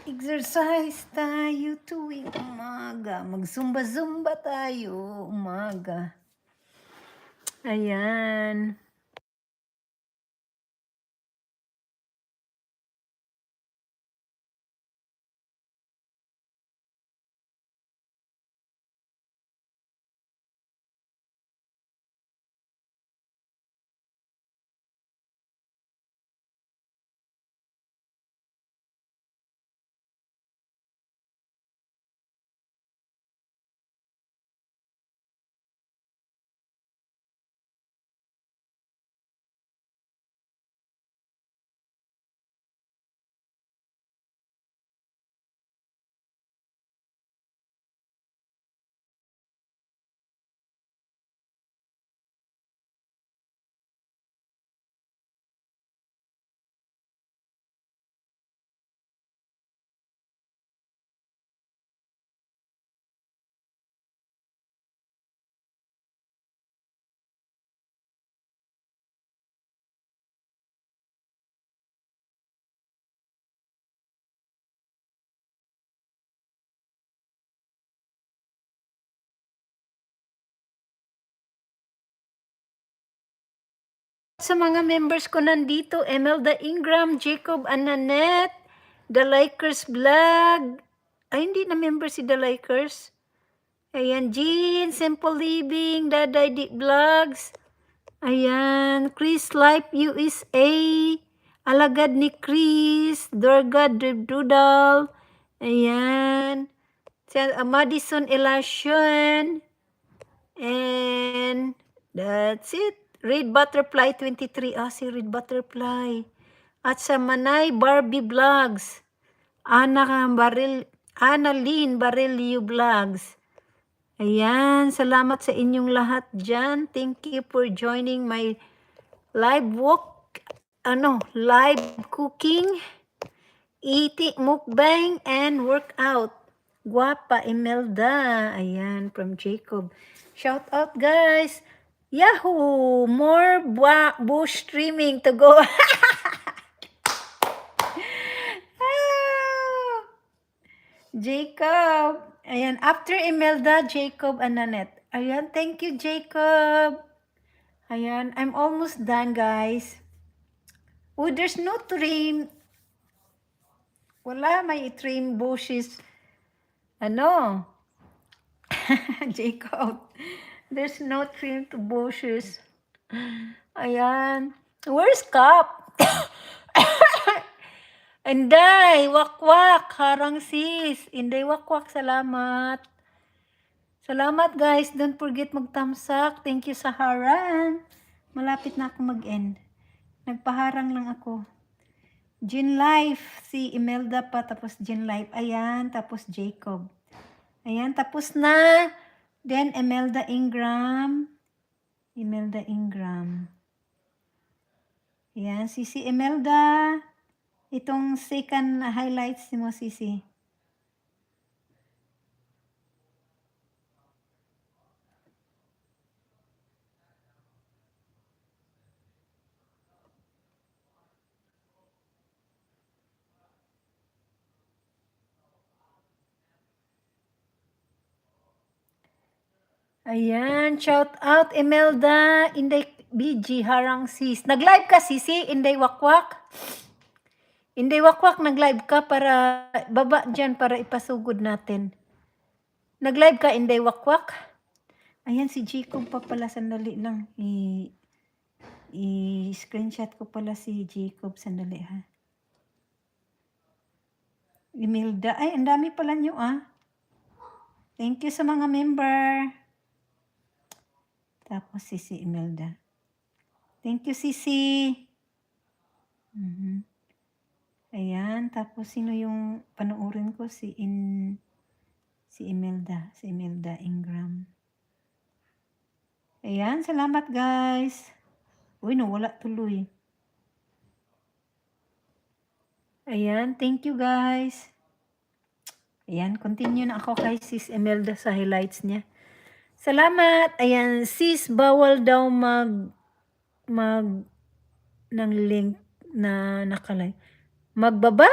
Mag-exercise tayo tuwing umaga. Mag-zumba-zumba tayo umaga. Ayan. Sa mga members ko nandito, Emelda Ingram, Jacob Ananet, The Likers Vlog. Ay, hindi na member si The Likers. Ayan, Jean, Simple Living, Daday Di Vlogs. Ayan, Chris Life USA. Alagad ni Chris, Durga Doodle. Ayan. Madison Elation. And that's it. Red Butterfly 23. Ah, si Red Butterfly. At sa Manay Barbie Vlogs. Annalyn Barilio Vlogs. Ayan, salamat sa inyong lahat dyan. Thank you for joining my live live cooking, eating, mukbang, and workout. Guapa Imelda. Ayan, from Jacob. Shout out, guys. Yahoo! More bush streaming to go. Jacob. Ayan, after Imelda, Jacob and Nanette. Ayan, thank you, Jacob. Ayan, I'm almost done, guys. Oh, there's no trim. Wala, may trim bushes. Ano? Jacob. There's no trim to bushes. Ayan. Where's Cup? Inday, wakwak, harang sis. Inday, wakwak, salamat. Salamat guys, don't forget mag-thumbs up. Thank you sa harang. Malapit na ako mag-end. Nagpaharang lang ako. Jean Life, si Imelda pa, tapos Jean Life. Ayan, tapos Jacob. Ayan, tapos na. Then, Imelda Ingram. Imelda Ingram. Ayan, si Imelda. Itong second highlights mo, Sisi. Ayan, shout out Imelda, Inday BG, harang sis. Nag-live ka, Sisi, Inday Wakwak. Inday Wakwak, nag-live ka para, baba dyan para ipasugod natin. Nag-live ka, Inday Wakwak? Ayan, si Jacob pa pala, sandali lang. I-screenshot ko pala si Jacob, sandali ha. Imelda, ay, ang dami pala nyo ah. Thank you sa mga member. Tapos si Imelda. Thank you, Sisi. Ayan, tapos sino yung panoorin ko? Si Imelda. Si Imelda Ingram. Ayan, salamat guys. Uy, nawala tuloy. Ayan, thank you guys. Ayan, continue na ako kay Sis Imelda sa highlights niya. Salamat. Ayan, sis, bawal daw ng link na nakalay. Magbaba?